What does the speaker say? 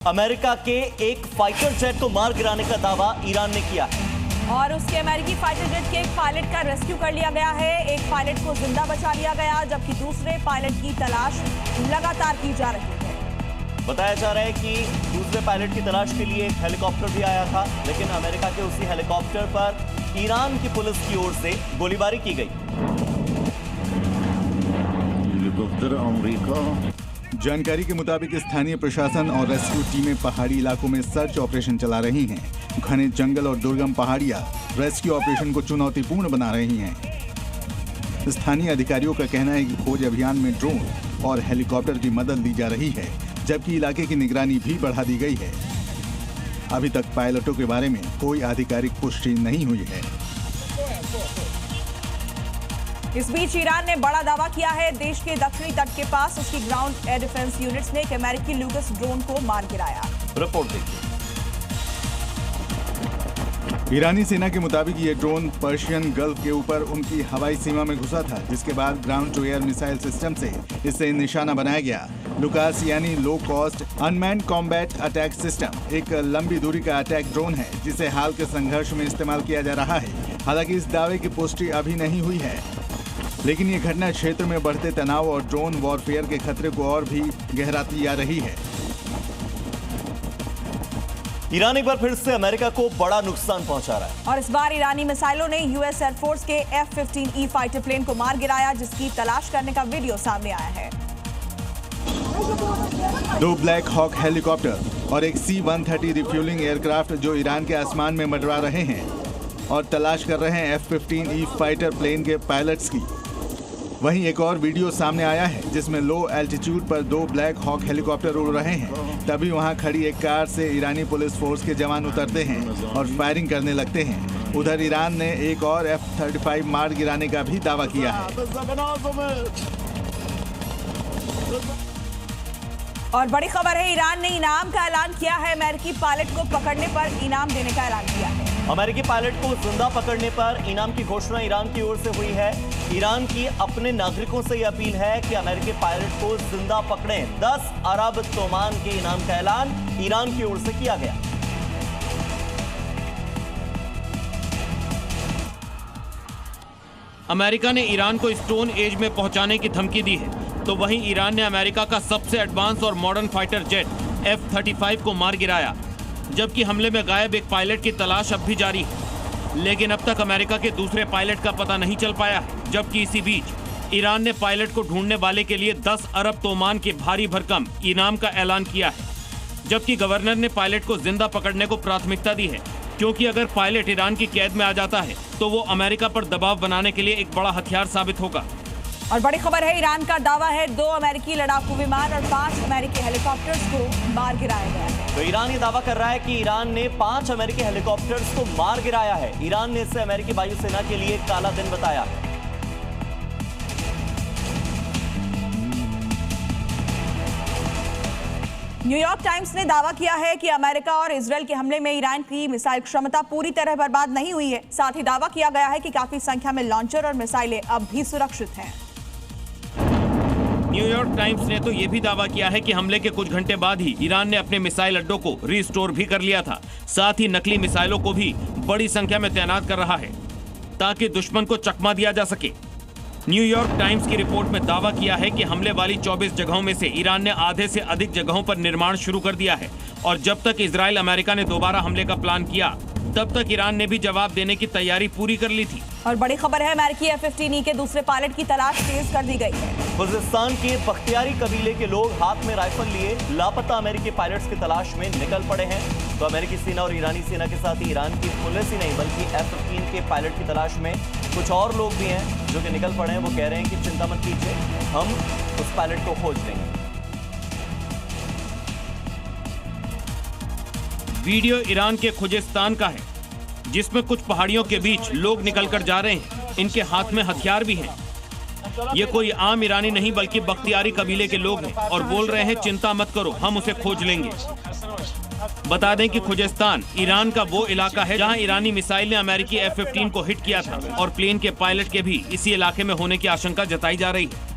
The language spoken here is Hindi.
अमेरिका के एक फाइटर जेट को मार गिराने का दावा ईरान ने किया है और उसके अमेरिकी फाइटर जेट के एक पायलट का रेस्क्यू कर लिया गया है। एक पायलट को जिंदा बचा लिया गया, जबकि दूसरे पायलट की तलाश लगातार की जा रही है। बताया जा रहा है कि दूसरे पायलट की तलाश के लिए एक हेलीकॉप्टर भी आया था, लेकिन अमेरिका के उसी हेलीकॉप्टर पर ईरान की पुलिस की ओर से गोलीबारी की गई। Helicopter America. जानकारी के मुताबिक स्थानीय प्रशासन और रेस्क्यू टीमें पहाड़ी इलाकों में सर्च ऑपरेशन चला रही हैं। घने जंगल और दुर्गम पहाड़ियां रेस्क्यू ऑपरेशन को चुनौतीपूर्ण बना रही हैं। स्थानीय अधिकारियों का कहना है कि खोज अभियान में ड्रोन और हेलीकॉप्टर की मदद ली जा रही है, जबकि इलाके की निगरानी भी बढ़ा दी गई है। अभी तक पायलटों के बारे में कोई आधिकारिक पुष्टि नहीं हुई है। इस बीच ईरान ने बड़ा दावा किया है। देश के दक्षिणी तट के पास उसकी ग्राउंड एयर डिफेंस यूनिट्स ने एक अमेरिकी लूकस ड्रोन को मार गिराया। रिपोर्ट देखिए। ईरानी सेना के मुताबिक ये ड्रोन पर्शियन गल्फ के ऊपर उनकी हवाई सीमा में घुसा था, जिसके बाद ground to air missile system से इसे निशाना बनाया गया। लुकास यानी low cost unmanned combat attack system एक लंबी दूरी का अटैक ड्रोन है, जिसे हाल के संघर्ष में इस्तेमाल किया जा रहा है। हालांकि इस दावे की पुष्टि अभी नहीं हुई है, लेकिन ये घटना क्षेत्र में बढ़ते तनाव और ड्रोन वॉरफेयर के खतरे को और भी गहराती जा रही है। ईरान एक बार फिर से अमेरिका को बड़ा नुकसान पहुंचा रहा है और इस बार ईरानी मिसाइलों ने यूएस एयरफोर्स के F-15E फाइटर प्लेन को मार गिराया, जिसकी तलाश करने का वीडियो सामने आया है। 2 ब्लैक हॉक हेलीकॉप्टर और एक C-130 रिफ्यूलिंग एयरक्राफ्ट जो ईरान के आसमान में मंडरा रहे हैं और तलाश कर रहे हैं F-15E फाइटर प्लेन के पायलट्स की। वहीं एक और वीडियो सामने आया है जिसमें लो एल्टीट्यूड पर 2 ब्लैक हॉक हेलीकॉप्टर उड़ रहे हैं। तभी वहां खड़ी एक कार से ईरानी पुलिस फोर्स के जवान उतरते हैं और फायरिंग करने लगते हैं। उधर ईरान ने एक और F-35 मार गिराने का भी दावा किया है। और बड़ी खबर है, ईरान ने इनाम का ऐलान किया है। अमेरिकी पायलट को पकड़ने पर इनाम देने का ऐलान किया है। अमेरिकी पायलट को जिंदा पकड़ने पर इनाम की घोषणा ईरान की ओर से हुई है। ईरान की अपने नागरिकों से यह अपील है कि अमेरिकी पायलट को जिंदा पकड़ें। 10 अरब तोमान के इनाम का ऐलान ईरान की ओर से किया गया। अमेरिका ने ईरान को स्टोन एज में पहुंचाने की धमकी दी है, तो वहीं ईरान ने अमेरिका का सबसे एडवांस और मॉडर्न फाइटर जेट F-35 को मार गिराया, जबकि हमले में गायब एक पायलट की तलाश अब भी जारी है। लेकिन अब तक अमेरिका के दूसरे पायलट का पता नहीं चल पाया है, जबकि इसी बीच ईरान ने पायलट को ढूंढने वाले के लिए 10 अरब तोमान के भारी भरकम इनाम का ऐलान किया है। जबकि गवर्नर ने पायलट को जिंदा पकड़ने को प्राथमिकता दी है, क्योंकि अगर पायलट ईरान की कैद में आ जाता है तो वो अमेरिका पर दबाव बनाने के लिए एक बड़ा हथियार साबित होगा। और बड़ी खबर है, ईरान का दावा है 2 अमेरिकी लड़ाकू विमान और 5 अमेरिकी हेलीकॉप्टर्स को मार गिराया गया है। तो ईरान ये दावा कर रहा है कि ईरान ने 5 अमेरिकी हेलीकॉप्टर्स को मार गिराया है। ईरान ने इसे अमेरिकी वायुसेना के लिए काला दिन बताया। न्यूयॉर्क टाइम्स ने दावा किया है कि अमेरिका और इजरायल के हमले में ईरान की मिसाइल क्षमता पूरी तरह बर्बाद नहीं हुई है। साथ ही दावा किया गया है कि काफी संख्या में लॉन्चर और मिसाइलें अब भी सुरक्षित हैं। न्यूयॉर्क टाइम्स ने तो ये भी दावा किया है कि हमले के कुछ घंटे बाद ही ईरान ने अपने मिसाइल अड्डों को रिस्टोर भी कर लिया था। साथ ही नकली मिसाइलों को भी बड़ी संख्या में तैनात कर रहा है, ताकि दुश्मन को चकमा दिया जा सके। न्यूयॉर्क टाइम्स की रिपोर्ट में दावा किया है कि हमले वाली 24 जगहों में से ईरान ने आधे से अधिक जगहों पर निर्माण शुरू कर दिया है, और जब तक इजराइल अमेरिका ने दोबारा हमले का प्लान किया, तब तक ईरान ने भी जवाब देने की तैयारी पूरी कर ली थी। और बड़ी खबर है, अमेरिकी F-15E के दूसरे पायलट की तलाश तेज कर दी गई है। खुजिस्तान के बख्तियारी कबीले के लोग हाथ में राइफल लिए लापता अमेरिकी पायलट्स की तलाश में निकल पड़े हैं। तो अमेरिकी सेना और ईरानी सेना के साथ ही ईरान की पुलिस ही नहीं, बल्कि F-15 के पायलट की तलाश में कुछ और लोग भी हैं जो कि निकल पड़े हैं। वो कह रहे हैं कि चिंता मत कीजिए, हम उस पायलट को खोज लेंगे। वीडियो ईरान के खुजिस्तान का है, जिसमें कुछ पहाड़ियों के बीच लोग निकलकर जा रहे हैं। इनके हाथ में हथियार भी हैं। ये कोई आम ईरानी नहीं, बल्कि बख्तियारी कबीले के लोग हैं और बोल रहे हैं चिंता मत करो, हम उसे खोज लेंगे। बता दें कि खुजिस्तान ईरान का वो इलाका है जहां ईरानी मिसाइल ने अमेरिकी F-15 को हिट किया था और प्लेन के पायलट के भी इसी इलाके में होने की आशंका जताई जा रही है।